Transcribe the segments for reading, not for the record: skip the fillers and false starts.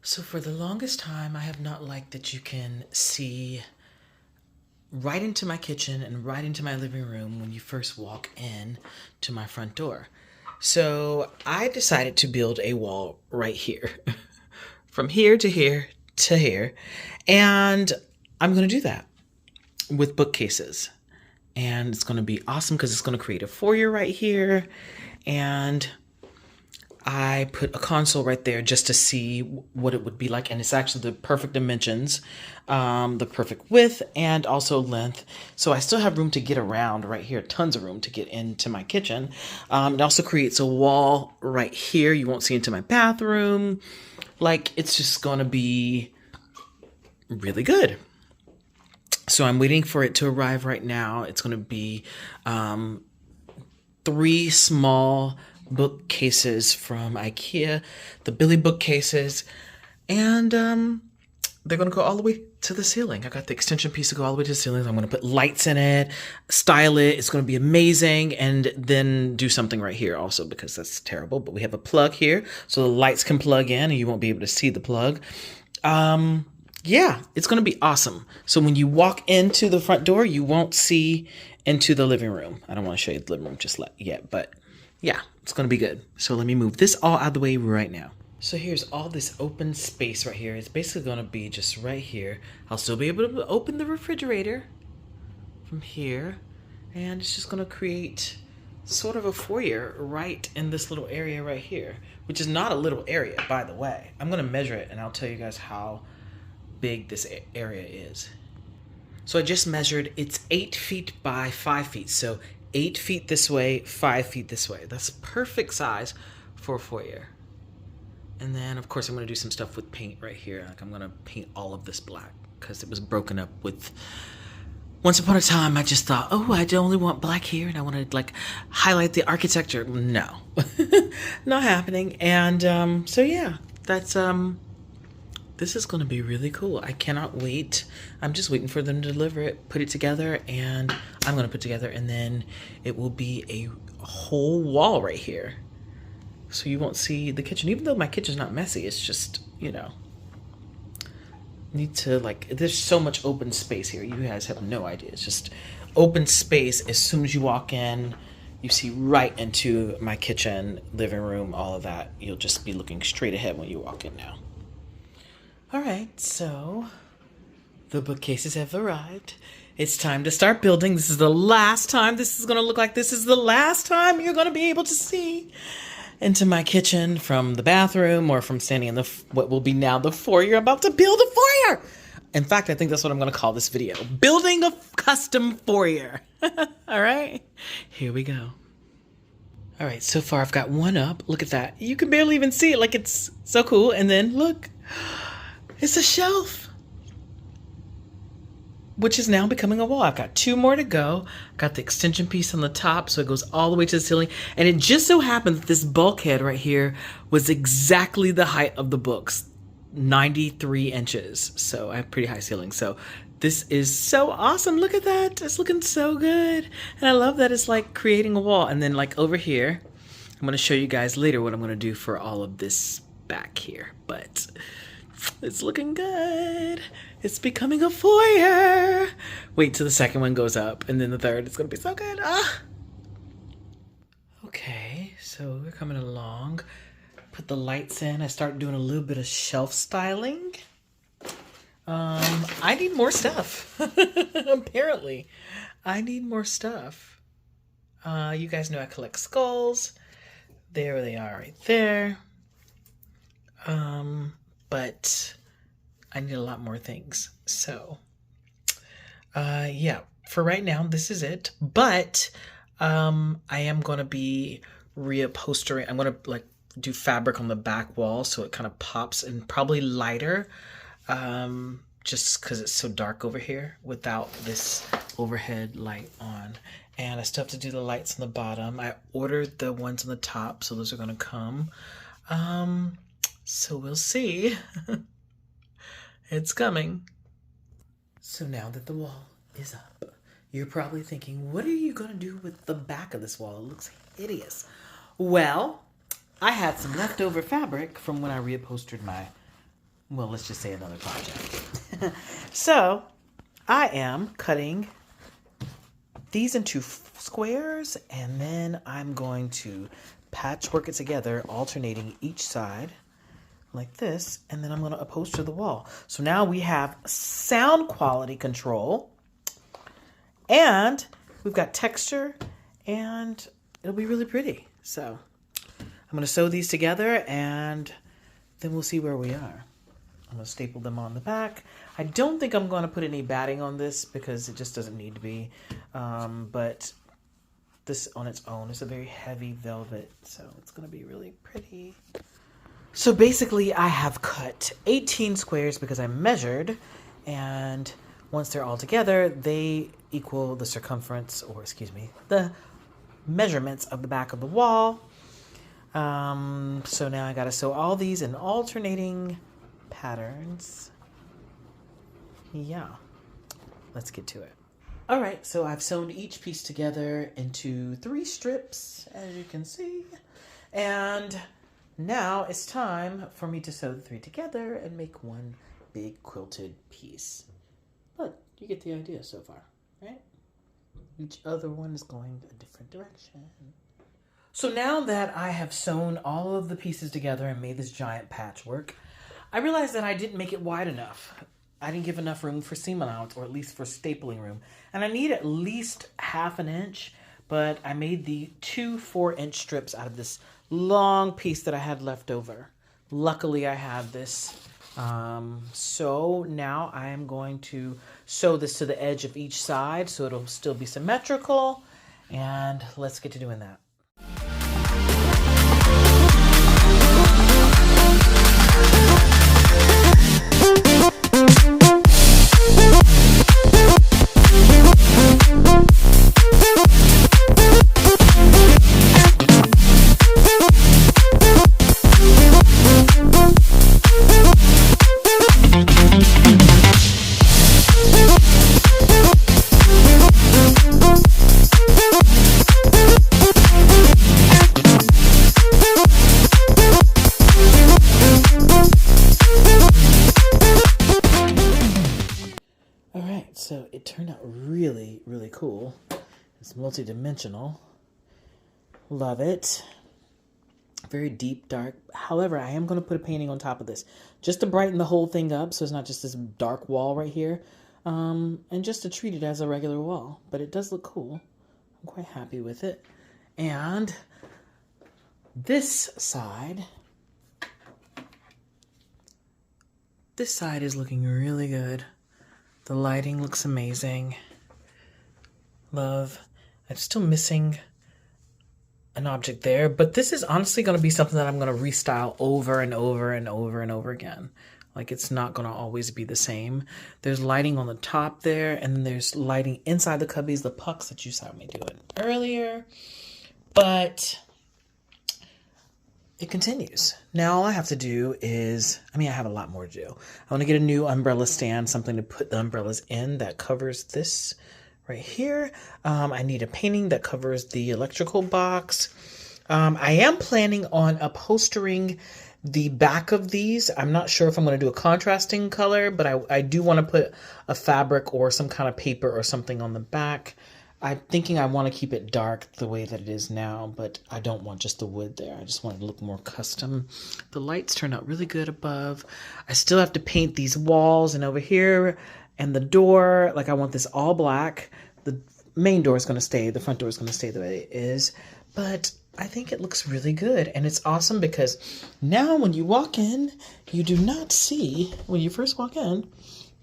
So for the longest time, I have not liked that you can see right into my kitchen and right into my living room when you first walk in to my front door. So I decided to build a wall right here, from here to here to here. And I'm going to do that with bookcases. And it's going to be awesome because it's going to create a foyer right here. And I put a console right there just to see what it would be like. And it's actually the perfect dimensions, the perfect width and also length. So I still have room to get around right here, tons of room to get into my kitchen. It also creates a wall right here. You won't see into my bathroom. Like, it's just going to be really good. So I'm waiting for it to arrive right now. It's going to be 3 small bookcases from IKEA, the Billy bookcases, and they're going to go all the way to the ceiling. I got the extension piece to go all the way to the ceiling. I'm going to put lights in it, style it. It's going to be amazing, and then do something right here also because that's terrible. But we have a plug here so the lights can plug in and you won't be able to see the plug. Yeah, it's going to be awesome. So when you walk into the front door, you won't see into the living room. I don't want to show you the living room just yet, but yeah, it's going to be good. So let me move this all out of the way right now. So here's all this open space right here. It's basically going to be just right here. I'll still be able to open the refrigerator from here. And it's just going to create sort of a foyer right in this little area right here, which is not a little area, by the way. I'm going to measure it and I'll tell you guys how big this area is. So I just measured, it's 8 feet by 5 feet. So 8 feet this way, 5 feet this way. That's perfect size for a foyer. And then of course I'm gonna do some stuff with paint right here. Like I'm gonna paint all of this black because it was broken up with, once upon a time I just thought, oh, I only want black here and I want to like highlight the architecture. No, not happening. And so yeah, that's this is going to be really cool. I cannot wait. I'm just waiting for them to deliver it, put it together, and I'm going to put together, and then it will be a whole wall right here. So you won't see the kitchen, even though my kitchen's not messy. It's just, you know, need to like, there's so much open space here. You guys have no idea. It's just open space. As soon as you walk in, you see right into my kitchen, living room, all of that. You'll just be looking straight ahead when you walk in now. All right, so the bookcases have arrived. It's time to start building. This is the last time this is going to look like this is the last time you're going to be able to see into my kitchen from the bathroom or from standing in the what will be now the foyer. I'm about to build a foyer. In fact, I think that's what I'm going to call this video. Building a custom foyer. All right, here we go. All right, so far I've got one up. Look at that. You can barely even see it. Like, it's so cool. And then look. It's a shelf, which is now becoming a wall. I've got 2 more to go. Got the extension piece on the top, so it goes all the way to the ceiling. And it just so happened that this bulkhead right here was exactly the height of the books, 93 inches. So I have pretty high ceilings. So this is so awesome. Look at that. It's looking so good. And I love that it's like creating a wall. And then like over here, I'm going to show you guys later what I'm going to do for all of this back here. But it's looking good. It's becoming a foyer. Wait till the second one goes up and then the third. It's going to be so good. Ah. Okay, so we're coming along. Put the lights in. I start doing a little bit of shelf styling. I need more stuff. Apparently, I need more stuff. You guys know I collect skulls. There they are right there. But I need a lot more things. So, yeah, for right now, this is it. But I am going to be reupholstering. I'm going to like do fabric on the back wall so it kind of pops and probably lighter. Just because it's so dark over here without this overhead light on. And I still have to do the lights on the bottom. I ordered the ones on the top, so those are going to come. So we'll see. It's coming. So now that the wall is up, you're probably thinking, what are you going to do with the back of this wall? It looks hideous. Well, I had some leftover fabric from when I reupholstered my well, let's just say another project. So I am cutting these into squares, and then I'm going to patchwork it together, alternating each side like this, and then I'm going to upholster the wall. So now we have sound quality control, and we've got texture, and it'll be really pretty. So I'm going to sew these together, and then we'll see where we are. I'm going to staple them on the back. I don't think I'm going to put any batting on this because it just doesn't need to be. But this on its own is a very heavy velvet, so it's going to be really pretty. So basically I have cut 18 squares because I measured, and once they're all together, they equal the circumference, or excuse me, the measurements of the back of the wall. So now I got to sew all these in alternating patterns. Yeah, let's get to it. All right, so I've sewn each piece together into 3 strips, as you can see. And now it's time for me to sew the 3 together and make one big quilted piece. But you get the idea so far, right? Each other one is going a different direction. So now that I have sewn all of the pieces together and made this giant patchwork, I realized that I didn't make it wide enough. I didn't give enough room for seam allowance, or at least for stapling room. And I need at least ½ an inch, but I made the 2 4-inch strips out of this long piece that I had left over. Luckily, I had this. So now I am going to sew this to the edge of each side so it'll still be symmetrical. And let's get to doing that. So it turned out really, really cool. It's multi-dimensional. Love it. Very deep, dark. However, I am going to put a painting on top of this just to brighten the whole thing up so it's not just this dark wall right here. And just to treat it as a regular wall. But it does look cool. I'm quite happy with it. And this side is looking really good. The lighting looks amazing. Love. I'm still missing an object there, but this is honestly going to be something that I'm going to restyle over and over and over and over again. Like, it's not going to always be the same. There's lighting on the top there, and then there's lighting inside the cubbies, the pucks that you saw me doing earlier. But it continues. Now all I have to do is, I have a lot more to do. I want to get a new umbrella stand, something to put the umbrellas in that covers this right here. I need a painting that covers the electrical box. I am planning on upholstering the back of these. I'm not sure if I'm going to do a contrasting color, but I do want to put a fabric or some kind of paper or something on the back. I'm thinking I want to keep it dark the way that it is now, but I don't want just the wood there. I just want it to look more custom. The lights turn out really good above. I still have to paint these walls and over here and the door. Like, I want this all black. The main door is going to stay. The front door is going to stay the way it is. But I think it looks really good. And it's awesome because now when you walk in, you do not see, when you first walk in,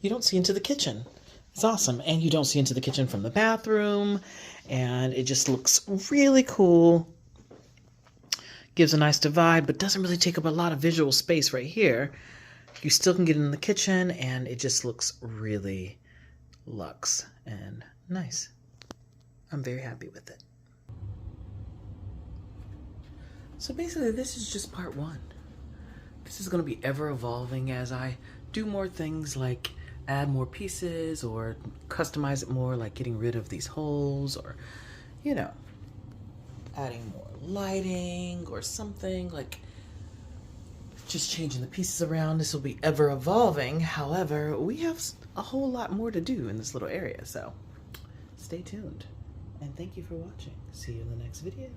you don't see into the kitchen. It's awesome. And you don't see into the kitchen from the bathroom. And it just looks really cool. Gives a nice divide, but doesn't really take up a lot of visual space right here. You still can get in the kitchen, and it just looks really luxe and nice. I'm very happy with it. So basically, this is just part 1. This is going to be ever evolving as I do more things like add more pieces or customize it more, like getting rid of these holes or, you know, adding more lighting or something. Like, just changing the pieces around. This will be ever evolving. However, we have a whole lot more to do in this little area, so stay tuned. And thank you for watching. See you in the next video.